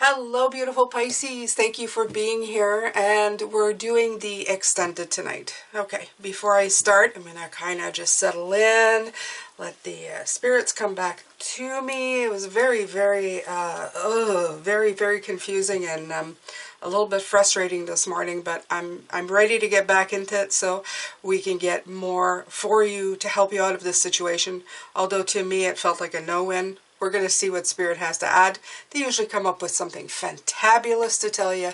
Hello, beautiful Pisces. Thank you for being here. And we're doing the extended tonight. Okay, before I start, I'm going to kind of just settle in, let the spirits come back to me. It was very, very confusing and a little bit frustrating this morning, but I'm ready to get back into it so we can get more for you to help you out of this situation. Although to me it felt like a no-win. We're going to see what Spirit has to add. They usually come up with something fantabulous to tell you.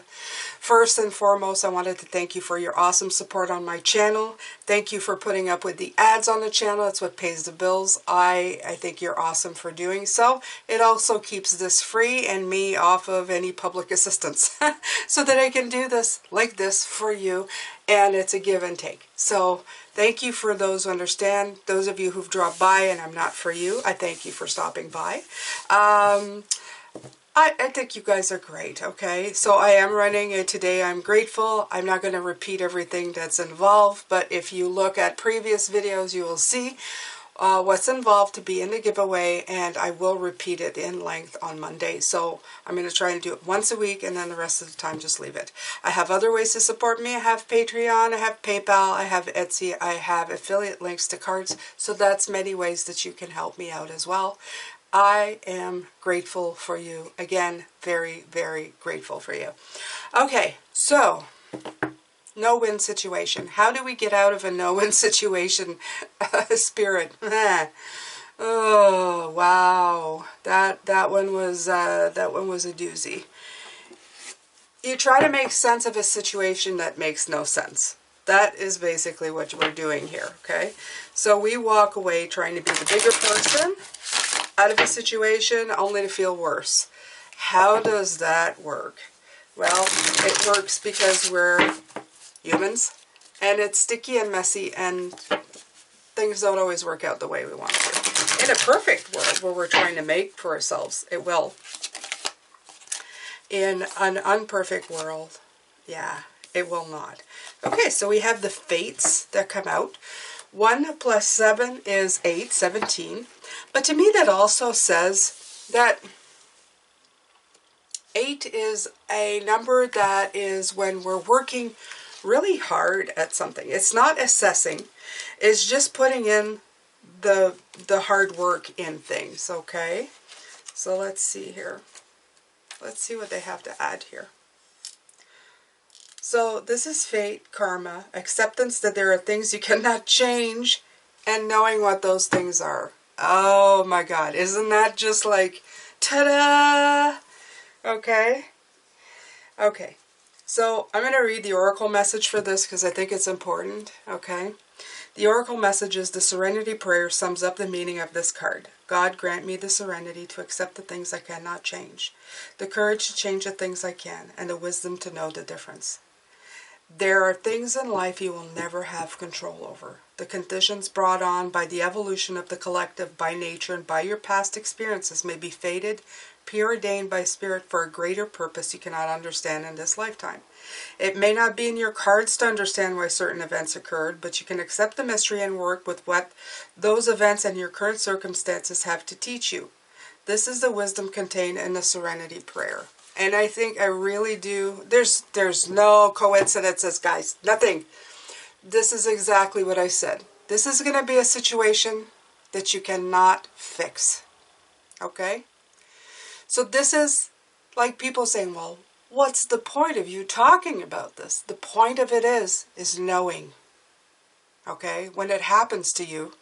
First and foremost, I wanted to thank you for your awesome support on my channel. Thank you for putting up with the ads on the channel. It's what pays the bills. I think you're awesome for doing so. It also keeps this free and me off of any public assistance so that I can do this like this for you. And it's a give and take. So thank you for those who understand. Those of you who've dropped by and I'm not for you, I thank you for stopping by. I think you guys are great, okay? So I am running it today. I'm grateful. I'm not going to repeat everything that's involved, but if you look at previous videos, you will see what's involved to be in the giveaway, and I will repeat it in length on Monday. So I'm going to try and do it once a week, and then the rest of the time just leave it. I have other ways to support me. I have Patreon, I have PayPal, I have Etsy, I have affiliate links to cards. So that's many ways that you can help me out as well. I am grateful for you. Again, very, very grateful for you. Okay, so no-win situation. How do we get out of a no-win situation, Spirit? Oh, wow. That one was a doozy. You try to make sense of a situation that makes no sense. That is basically what we're doing here, okay? So we walk away trying to be the bigger person out of a situation only to feel worse. How does that work? Well, it works because we're humans, and it's sticky and messy, and things don't always work out the way we want to. In a perfect world where we're trying to make for ourselves, it will. In an unperfect world, yeah, it will not. Okay, so we have the fates that come out. 1 plus 7 is 8, 17. But to me that also says that 8 is a number that is when we're working really hard at something. It's not assessing. It's just putting in the hard work in things, okay? So let's see here. Let's see what they have to add here. So this is fate, karma, acceptance that there are things you cannot change, and knowing what those things are. Oh my God, isn't that just like, ta-da? Okay. Okay. So I'm going to read the oracle message for this because I think it's important, okay? The oracle message is the Serenity Prayer sums up the meaning of this card. God grant me the serenity to accept the things I cannot change, the courage to change the things I can, and the wisdom to know the difference. There are things in life you will never have control over. The conditions brought on by the evolution of the collective, by nature, and by your past experiences may be fated, preordained by Spirit for a greater purpose you cannot understand in this lifetime. It may not be in your cards to understand why certain events occurred, but you can accept the mystery and work with what those events and your current circumstances have to teach you. This is the wisdom contained in the Serenity Prayer. And I think I really do. There's no coincidences, guys. Nothing. This is exactly what I said. This is going to be a situation that you cannot fix. Okay? So this is like people saying, well, what's the point of you talking about this? The point of it is knowing. Okay? When it happens to you,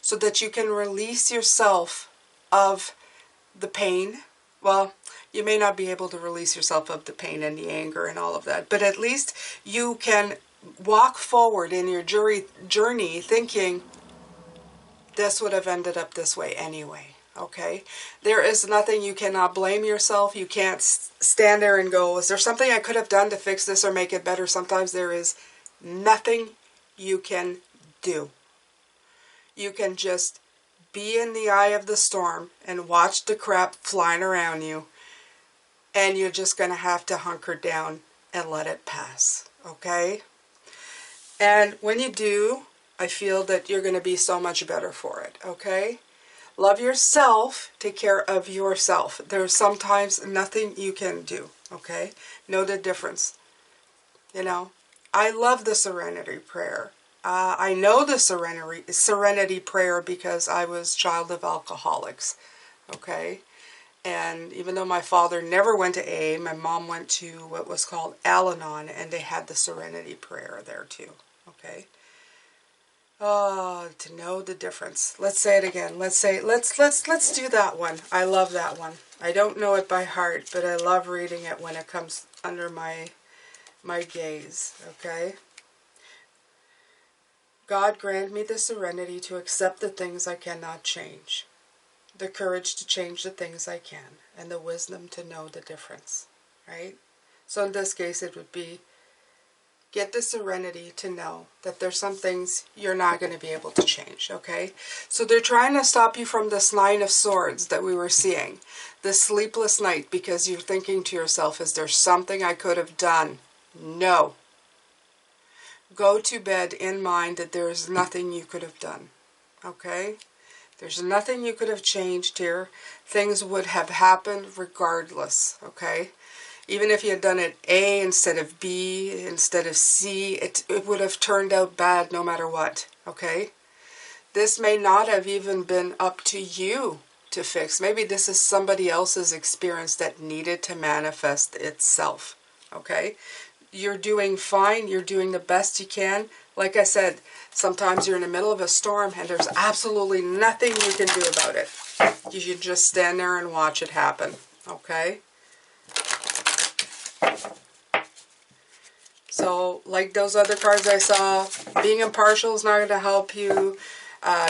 so that you can release yourself of the pain. Well, you may not be able to release yourself of the pain and the anger and all of that, but at least you can walk forward in your journey thinking, this would have ended up this way anyway, okay? There is nothing, you cannot blame yourself. You can't stand there and go, is there something I could have done to fix this or make it better? Sometimes there is nothing you can do. You can just be in the eye of the storm and watch the crap flying around you. And you're just going to have to hunker down and let it pass, okay? And when you do, I feel that you're going to be so much better for it, okay? Love yourself. Take care of yourself. There's sometimes nothing you can do, okay? Know the difference. You know, I love the Serenity Prayer. I know the Serenity Prayer because I was child of alcoholics, okay? And even though my father never went to AA, my mom went to what was called Al-Anon, and they had the Serenity Prayer there too, okay? Oh, to know the difference. Let's say it again. Let's do that one. I love that one. I don't know it by heart, but I love reading it when it comes under my gaze, okay? God grant me the serenity to accept the things I cannot change, the courage to change the things I can, and the wisdom to know the difference, right? So in this case, it would be get the serenity to know that there's some things you're not going to be able to change, okay? So they're trying to stop you from this Nine of Swords that we were seeing, this sleepless night, because you're thinking to yourself, is there something I could have done? No. Go to bed in mind that there is nothing you could have done, okay? There's nothing you could have changed here. Things would have happened regardless, okay? Even if you had done it A instead of B, instead of C, it would have turned out bad no matter what, okay? This may not have even been up to you to fix. Maybe this is somebody else's experience that needed to manifest itself, okay? You're doing fine. You're doing the best you can. Like I said, sometimes you're in the middle of a storm and there's absolutely nothing you can do about it. You should just stand there and watch it happen, okay? So, like those other cards I saw, being impartial is not going to help you.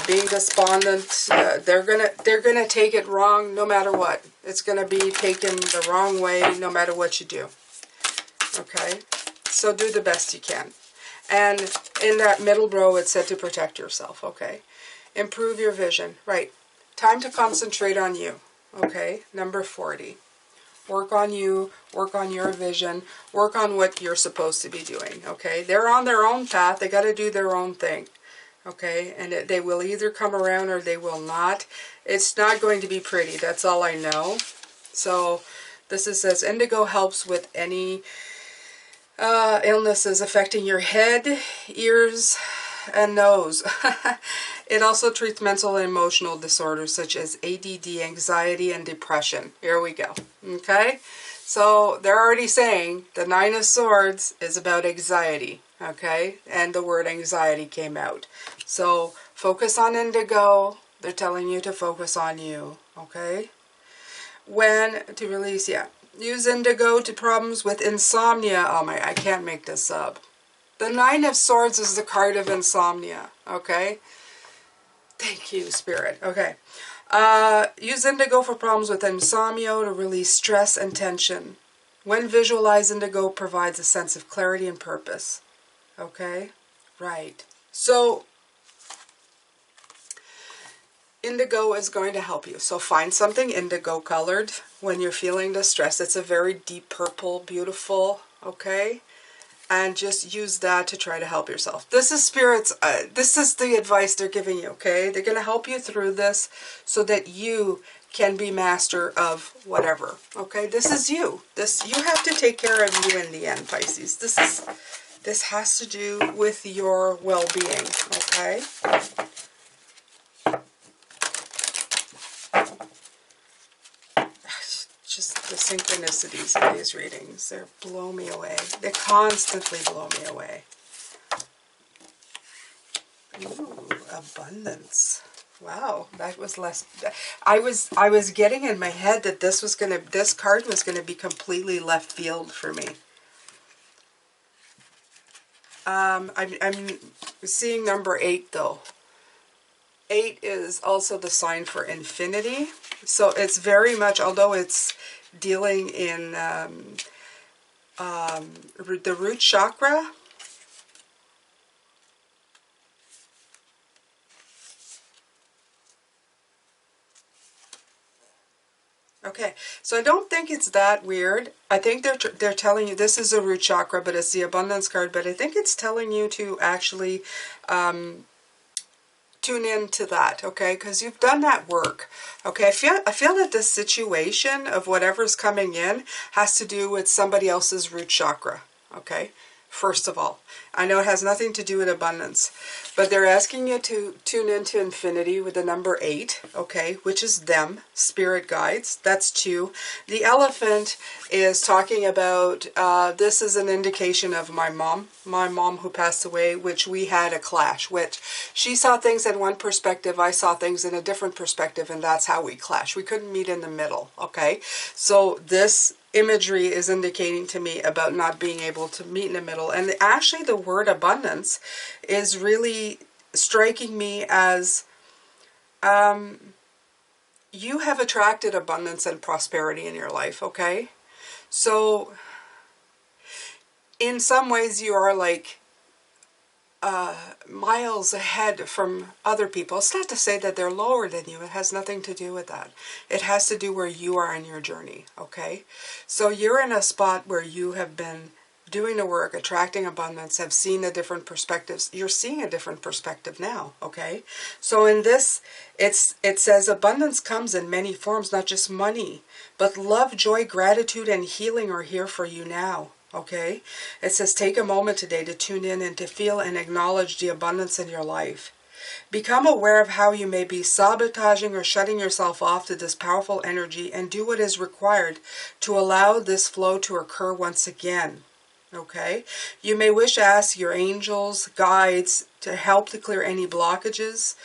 Being despondent, they're gonna take it wrong no matter what. It's gonna be taken the wrong way no matter what you do. Okay, so do the best you can. And in that middle row, it said to protect yourself. Okay, improve your vision. Right, time to concentrate on you. Okay, number 40. Work on you, work on your vision, work on what you're supposed to be doing, okay? They're on their own path, they got to do their own thing, okay? And they will either come around or they will not. It's not going to be pretty, that's all I know. So, this says, indigo helps with any illnesses affecting your head, ears, and nose. It also treats mental and emotional disorders such as ADD, anxiety, and depression. Here we go. Okay? So they're already saying the Nine of Swords is about anxiety. Okay? And the word anxiety came out. So focus on indigo. They're telling you to focus on you. Okay? When to release, yeah. Use indigo to problems with insomnia. Oh my, I can't make this up. The Nine of Swords is the card of insomnia. Okay? Thank you, Spirit. Okay. Use indigo for problems with insomnia to release stress and tension. When visualized, indigo provides a sense of clarity and purpose. Okay? Right. So, indigo is going to help you. So find something indigo colored when you're feeling the stress. It's a very deep purple, beautiful, okay? And just use that to try to help yourself. This is Spirit's, this is the advice they're giving you, okay? They're going to help you through this so that you can be master of whatever, okay? This is you. You have to take care of you in the end, Pisces. This has to do with your well-being, okay? Just the synchronicities of these readings, they blow me away. They constantly blow me away. Ooh, abundance. Wow, that was less. I was getting in my head that this card was gonna be completely left field for me. I'm seeing number 8 though. 8 is also the sign for infinity. So it's very much, although it's dealing in the root chakra. Okay, so I don't think it's that weird. I think they're telling you this is a root chakra, but it's the abundance card. But I think it's telling you to actually tune in to that, okay? Because you've done that work, okay? I feel that this situation of whatever's coming in has to do with somebody else's root chakra, okay? First of all, I know it has nothing to do with abundance, but they're asking you to tune into infinity with the number 8, okay, which is them, spirit guides. That's 2. The elephant is talking about, this is an indication of my mom who passed away, which we had a clash, which she saw things in one perspective, I saw things in a different perspective, and that's how we clashed. We couldn't meet in the middle, okay? So this imagery is indicating to me about not being able to meet in the middle. And actually the word abundance is really striking me as you have attracted abundance and prosperity in your life, okay? So in some ways you are like miles ahead from other people. It's not to say that they're lower than you. It has nothing to do with that. It has to do where you are in your journey, okay? So you're in a spot where you have been doing the work, attracting abundance, have seen the different perspectives. You're seeing a different perspective now, okay? So in this, it says abundance comes in many forms, not just money, but love, joy, gratitude, and healing are here for you now. Okay, it says take a moment today to tune in and to feel and acknowledge the abundance in your life. Become aware of how you may be sabotaging or shutting yourself off to this powerful energy, and do what is required to allow this flow to occur once again. Okay, you may wish to ask your angels, guides to help to clear any blockages.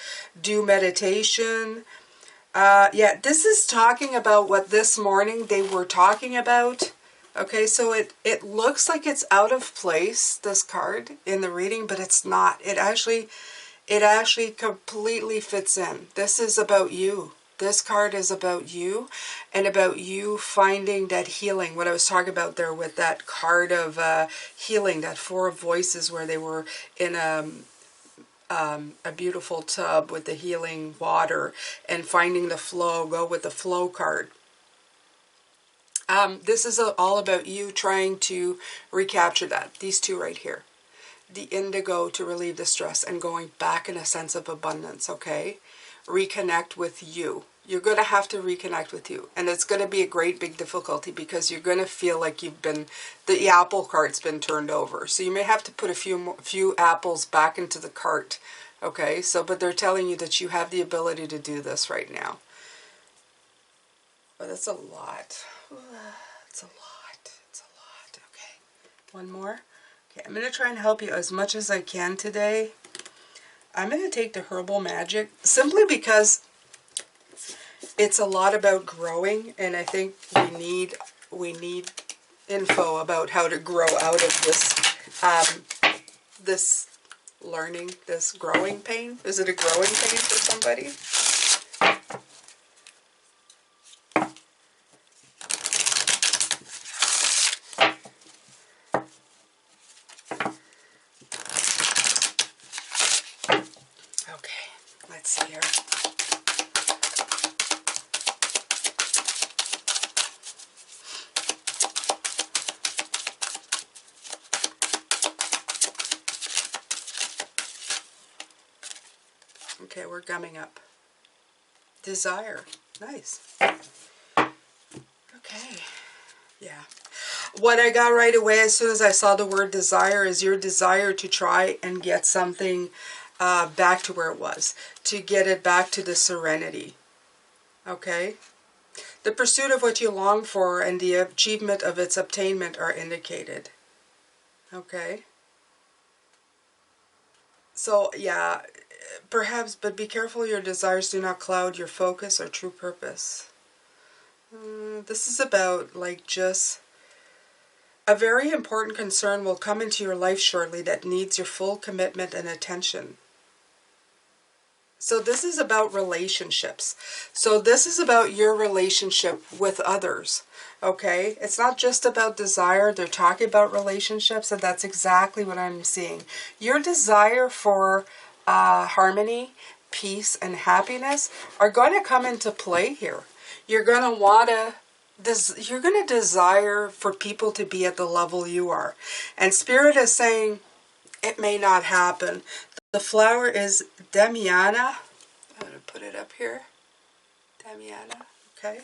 Do meditation. Yeah, this is talking about what this morning they were talking about. Okay, so it looks like it's out of place, this card, in the reading, but it's not. It actually completely fits in. This is about you. This card is about you and about you finding that healing. What I was talking about there with that card of healing, that 4 of voices where they were in a beautiful tub with the healing water and finding the flow. Go with the flow card. This is all about you trying to recapture that. These 2 right here. The indigo to relieve the stress and going back in a sense of abundance, okay? Reconnect with you. You're going to have to reconnect with you. And it's going to be a great big difficulty because you're going to feel like you've been, the apple cart's been turned over. So you may have to put a few apples back into the cart, okay? So, but they're telling you that you have the ability to do this right now. But that's a lot. It's a lot. It's a lot. Okay. One more. Okay, I'm going to try and help you as much as I can today. I'm going to take the Herbal Magic simply because it's a lot about growing, and I think we need info about how to grow out of this this learning, this growing pain. Is it a growing pain for somebody? Let's see here. Okay, we're gumming up. Desire. Nice. Okay. Yeah. What I got right away as soon as I saw the word desire is your desire to try and get something back to where it was, to get it back to the serenity. Okay? The pursuit of what you long for and the achievement of its obtainment are indicated. Okay? So, yeah, perhaps, but be careful your desires do not cloud your focus or true purpose. This is about, like, just a very important concern will come into your life shortly that needs your full commitment and attention. So this is about relationships. So this is about your relationship with others, okay? It's not just about desire. They're talking about relationships, and that's exactly what I'm seeing. Your desire for harmony, peace, and happiness are going to come into play here. You're going to want to you're going to desire for people to be at the level you are. And Spirit is saying it may not happen. The flower is Damiana. I'm going to put it up here. Damiana, okay?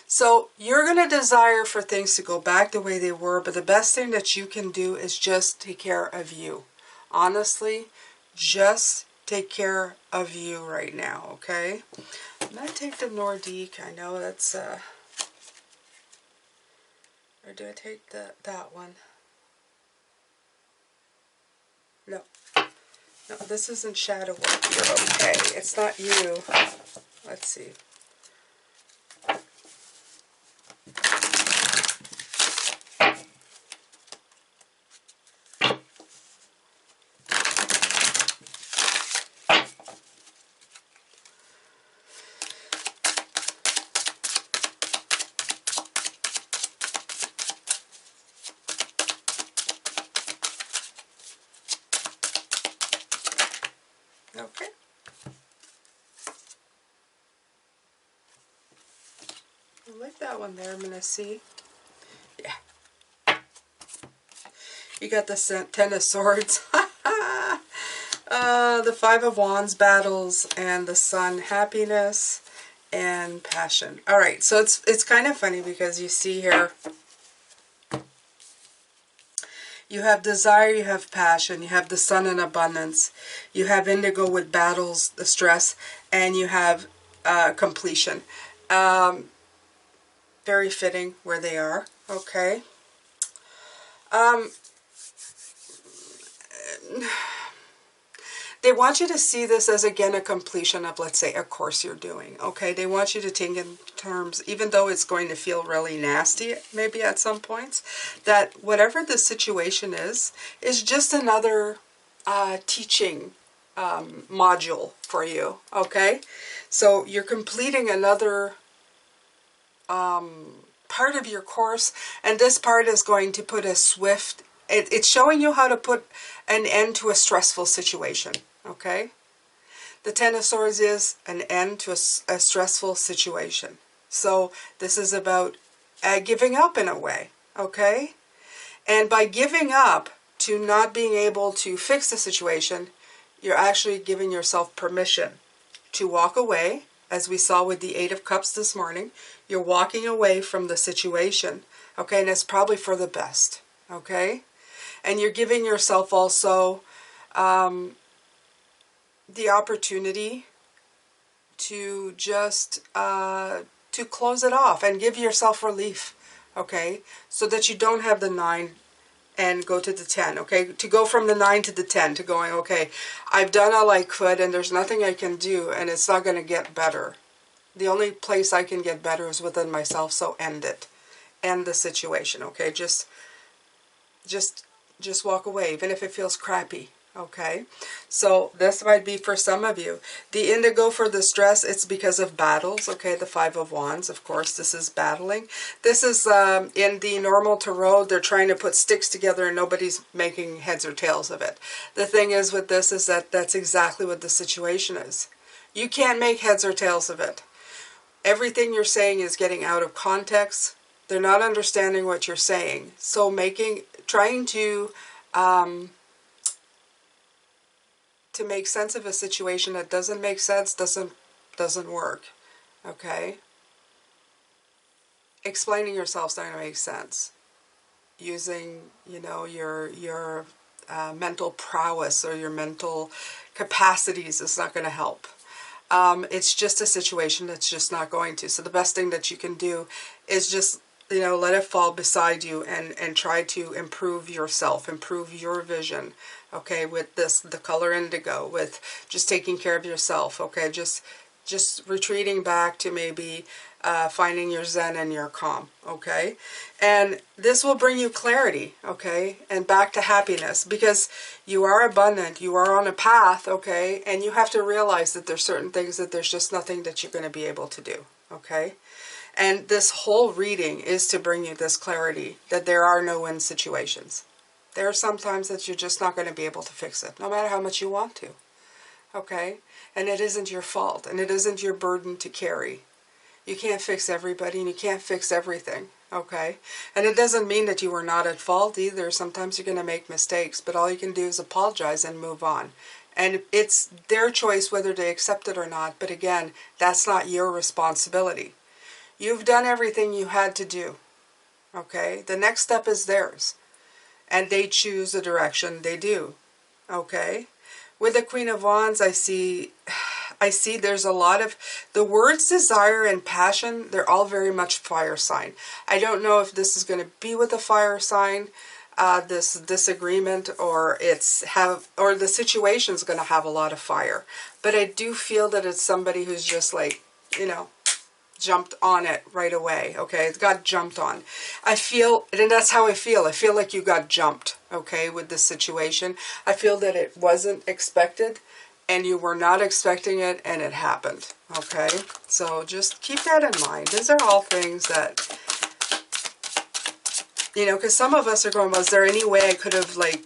So you're going to desire for things to go back the way they were, but the best thing that you can do is just take care of you. Honestly, just take care of you right now, okay? I'm going to take the Nordique. I know that's, or do I take that one? No. No, this isn't shadow work. You're okay. It's not you. Let's see. Okay. I like that one there. I'm going to see. Yeah. You got the Ten of Swords. The Five of Wands, battles, and the Sun, happiness and passion. All right, so it's kind of funny because you see here, you have desire, you have passion, you have the Sun in abundance, you have indigo with battles, the stress, and you have completion. Very fitting where they are, okay? They want you to see this as, again, a completion of, let's say, a course you're doing, okay? They want you to think in terms, even though it's going to feel really nasty, maybe at some points, that whatever the situation is just another teaching module for you, okay? So you're completing another part of your course, and this part is going to put a swift, it's showing you how to put an end to a stressful situation, okay? The Ten of Swords is an end to a stressful situation. So this is about giving up in a way, okay? And by giving up to not being able to fix the situation, you're actually giving yourself permission to walk away. As we saw with the Eight of Cups this morning, you're walking away from the situation, okay? And it's probably for the best, okay? And you're giving yourself also the opportunity to just to close it off and give yourself relief, okay? So that you don't have the 9 and go to the 10, okay? To go from the 9 to the 10, to going, okay, I've done all I could and there's nothing I can do and it's not going to get better. The only place I can get better is within myself, so end it. End the situation, okay? Just walk away, even if it feels crappy, okay? So this might be for some of you. The indigo for the stress, it's because of battles, okay? The Five of Wands, of course, this is battling. This is in the normal tarot, they're trying to put sticks together and nobody's making heads or tails of it. The thing is with this is that that's exactly what the situation is. You can't make heads or tails of it. Everything you're saying is getting out of context. They're not understanding what you're saying. So trying to make sense of a situation that doesn't make sense doesn't work. Okay? Explaining yourself is not going to make sense. Using, you know, your mental prowess or your mental capacities is not going to help. It's just a situation that's just not going to. So the best thing that you can do is just, you know, let it fall beside you and try to improve yourself, improve your vision, okay, with the color indigo, with just taking care of yourself, okay, just retreating back to maybe finding your zen and your calm, okay? And this will bring you clarity, okay, and back to happiness, because you are abundant, you are on a path, okay, and you have to realize that there's certain things that there's just nothing that you're going to be able to do, okay? And this whole reading is to bring you this clarity that there are no win situations. There are some times that you're just not going to be able to fix it, no matter how much you want to, okay? And it isn't your fault, and it isn't your burden to carry. You can't fix everybody, and you can't fix everything, okay? And it doesn't mean that you were not at fault either. Sometimes you're going to make mistakes, but all you can do is apologize and move on. And it's their choice whether they accept it or not. But again, that's not your responsibility. You've done everything you had to do. Okay? The next step is theirs. And they choose the direction they do. Okay? With the Queen of Wands, I see there's a lot of, the words desire and passion, they're all very much fire sign. I don't know if this is going to be with a fire sign, this disagreement, or the situation's going to have a lot of fire. But I do feel that it's somebody who's just like, you know, jumped on it right away. Okay, it got jumped on. I feel, and that's how I feel. I feel like you got jumped, okay, with this situation. I feel that it wasn't expected, and you were not expecting it, and it happened. Okay, so just keep that in mind. These are all things that, you know, because some of us are going, was there any way I could have, like,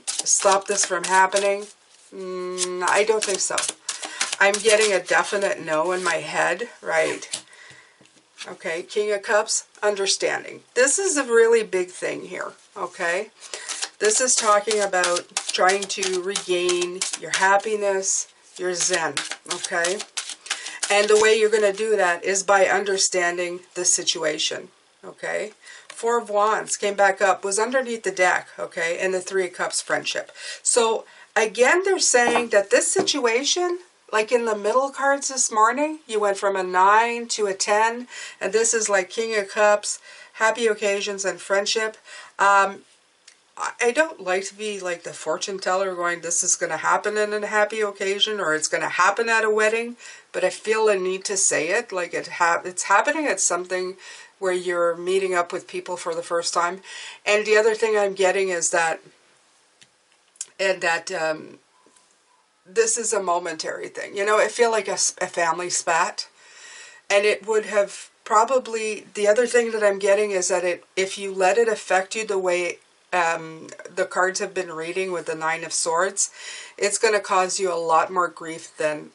stopped this from happening? I don't think so. I'm getting a definite no in my head, right? Okay, King of Cups, understanding. This is a really big thing here, okay? This is talking about trying to regain your happiness, your zen, okay? And the way you're going to do that is by understanding the situation, okay? Four of Wands came back up, was underneath the deck, okay? And the Three of Cups, friendship. So, again, they're saying that this situation, like in the middle cards this morning, you went from a 9 to a 10, and this is like King of Cups, happy occasions and friendship. I don't like to be like the fortune teller going, this is going to happen in a happy occasion, or it's going to happen at a wedding, but I feel a need to say it, like it's happening at something where you're meeting up with people for the first time. And the other thing I'm getting is that, this is a momentary thing. You know, I feel like a family spat. And it would have probably, the other thing that I'm getting is that if you let it affect you the way the cards have been reading with the Nine of Swords, it's going to cause you a lot more grief than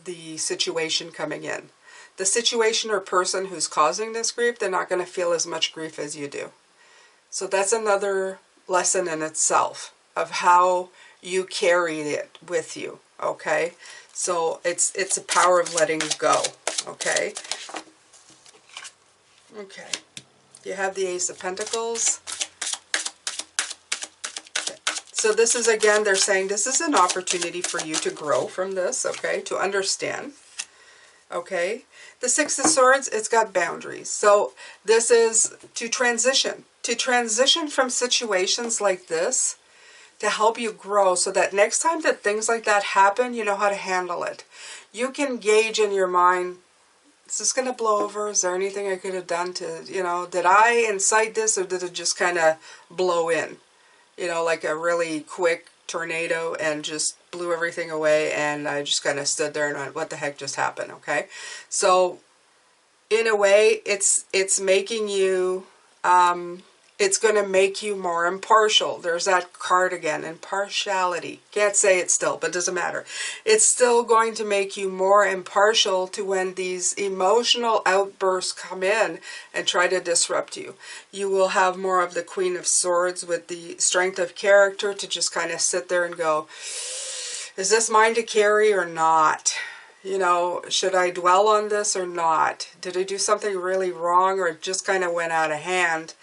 the situation coming in. The situation or person who's causing this grief, they're not going to feel as much grief as you do. So that's another lesson in itself of how you carry it with you, okay? So it's a power of letting go, okay? Okay. You have the Ace of Pentacles. Okay. So this is, again, they're saying this is an opportunity for you to grow from this, okay? To understand, okay? The Six of Swords, it's got boundaries. So this is to transition from situations like this, to help you grow so that next time that things like that happen, you know how to handle it. You can gauge in your mind, is this going to blow over? Is there anything I could have done to, you know, did I incite this, or did it just kind of blow in? You know, like a really quick tornado and just blew everything away, and I just kind of stood there and went, what the heck just happened, okay? So, in a way, it's making you, it's going to make you more impartial. There's that card again, impartiality. Can't say it still, but doesn't matter. It's still going to make you more impartial to when these emotional outbursts come in and try to disrupt you. You will have more of the Queen of Swords with the strength of character to just kind of sit there and go, is this mine to carry or not? You know, should I dwell on this or not? Did I do something really wrong, or it just kind of went out of hand?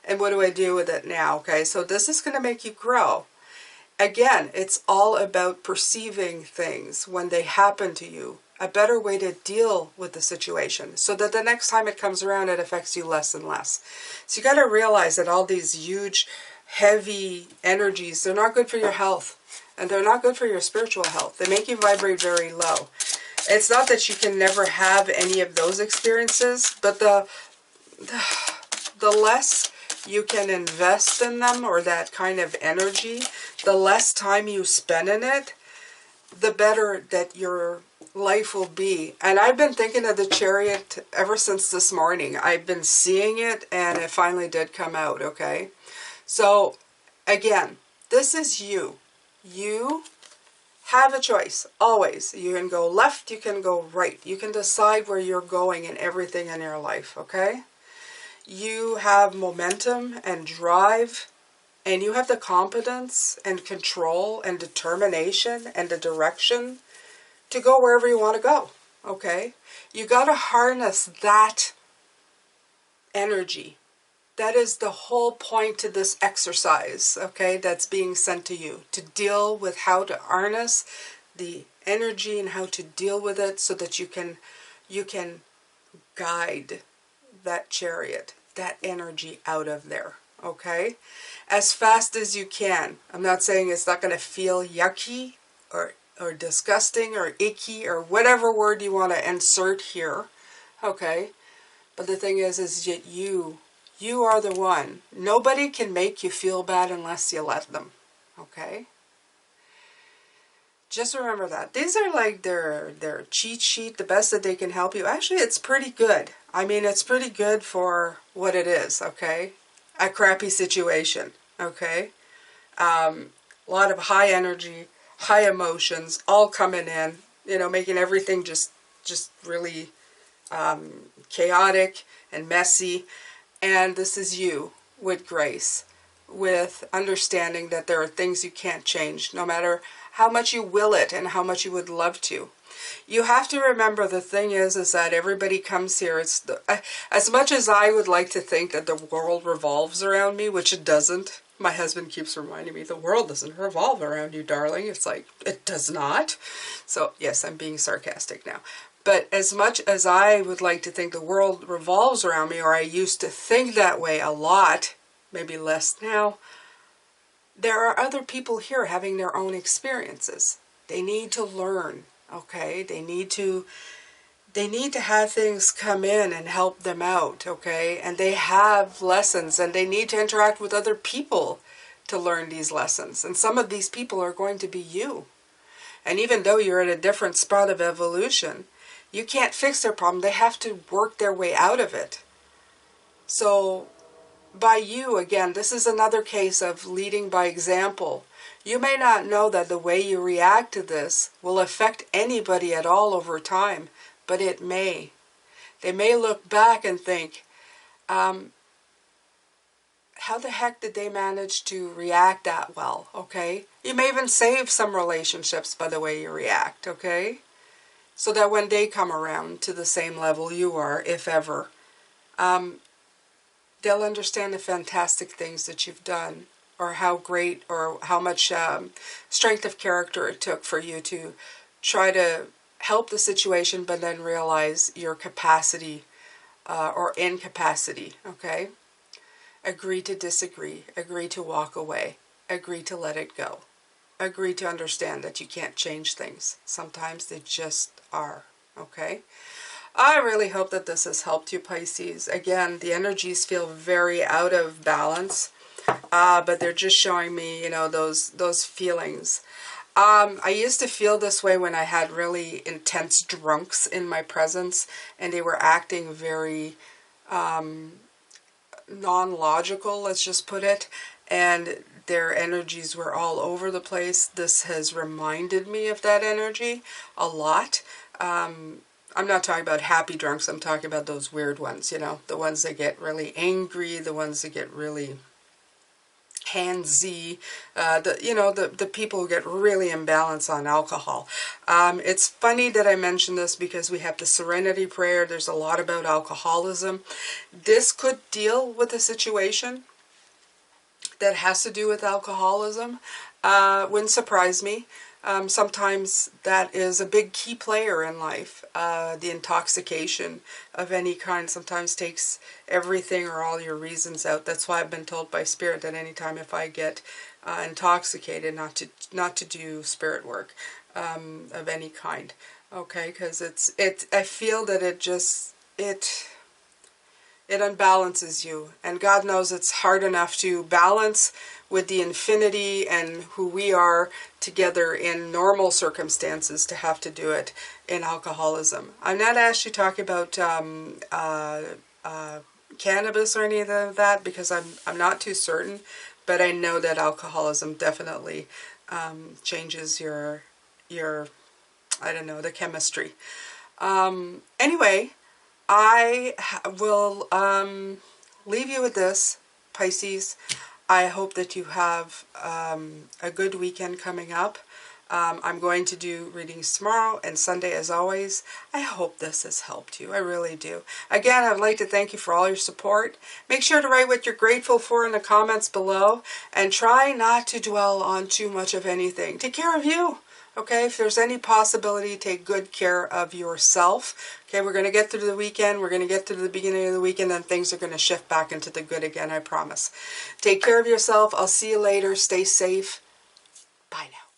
And what do I do with it now? Okay, so this is going to make you grow. Again, it's all about perceiving things when they happen to you, a better way to deal with the situation, so that the next time it comes around, it affects you less and less. So you got to realize that all these huge, heavy energies, they're not good for your health, and they're not good for your spiritual health. They make you vibrate very low. It's not that you can never have any of those experiences, but the less you can invest in them, or that kind of energy, the less time you spend in it, the better that your life will be. And I've been thinking of the Chariot ever since this morning. I've been seeing it, and it finally did come out, okay? So, again, this is you. You have a choice, always. You can go left, you can go right. You can decide where you're going in everything in your life, okay? You have momentum and drive and you have the competence and control and determination and the direction to go wherever you want to go, okay? You got to harness that energy. That is the whole point to this exercise, okay, that's being sent to you, to deal with how to harness the energy and how to deal with it so that you can guide that chariot, that energy out of there, okay, as fast as you can. I'm not saying it's not going to feel yucky or disgusting or icky or whatever word you want to insert here, okay, but the thing is that you are the one. Nobody can make you feel bad unless you let them, okay? Just remember that. These are like their cheat sheet, the best that they can help you. Actually, it's pretty good. I mean, it's pretty good for what it is, okay? A crappy situation, okay? A lot of high energy, high emotions, all coming in, you know, making everything just really chaotic and messy. And this is you with grace, with understanding that there are things you can't change, no matter how much you will it and how much you would love to. You have to remember, the thing is that everybody comes here. As much as I would like to think that the world revolves around me, which it doesn't. My husband keeps reminding me, the world doesn't revolve around you, darling. It's like, it does not. So yes, I'm being sarcastic now. But as much as I would like to think the world revolves around me, or I used to think that way a lot, maybe less now, there are other people here having their own experiences. They need to learn, okay? They need to have things come in and help them out, okay? And they have lessons, and they need to interact with other people to learn these lessons. And some of these people are going to be you. And even though you're at a different spot of evolution, you can't fix their problem. They have to work their way out of it. So by you, again, this is another case of leading by example. You may not know that the way you react to this will affect anybody at all over time, but it may. They may look back and think, how the heck did they manage to react that well, okay? You may even save some relationships by the way you react, okay? So that when they come around to the same level you are, if ever, they'll understand the fantastic things that you've done, or how great or how much strength of character it took for you to try to help the situation, but then realize your capacity or incapacity, okay? Agree to disagree. Agree to walk away. Agree to let it go. Agree to understand that you can't change things. Sometimes they just are, okay? I really hope that this has helped you, Pisces. Again, the energies feel very out of balance, but they're just showing me, you know, those feelings. I used to feel this way when I had really intense drunks in my presence, and they were acting very non-logical, let's just put it, and their energies were all over the place. This has reminded me of that energy a lot. I'm not talking about happy drunks, I'm talking about those weird ones, you know, the ones that get really angry, the ones that get really handsy, the people who get really imbalanced on alcohol. It's funny that I mention this because we have the Serenity Prayer. There's a lot about alcoholism. This could deal with a situation that has to do with alcoholism. Wouldn't surprise me. Sometimes that is a big key player in life. The intoxication of any kind sometimes takes everything or all your reasons out. That's why I've been told by Spirit that anytime if I get intoxicated, not to do spirit work of any kind. Okay, because I feel that it unbalances you, and God knows it's hard enough to balance with the infinity and who we are together in normal circumstances to have to do it in alcoholism. I'm not actually talking about cannabis or any of that because I'm not too certain, but I know that alcoholism definitely changes your I don't know, the chemistry. Anyway, I will leave you with this, Pisces. I hope that you have a good weekend coming up. I'm going to do readings tomorrow and Sunday as always. I hope this has helped you. I really do. Again, I'd like to thank you for all your support. Make sure to write what you're grateful for in the comments below. And try not to dwell on too much of anything. Take care of you. Okay, if there's any possibility, take good care of yourself. Okay, we're going to get through the weekend. We're going to get through the beginning of the weekend, and things are going to shift back into the good again, I promise. Take care of yourself. I'll see you later. Stay safe. Bye now.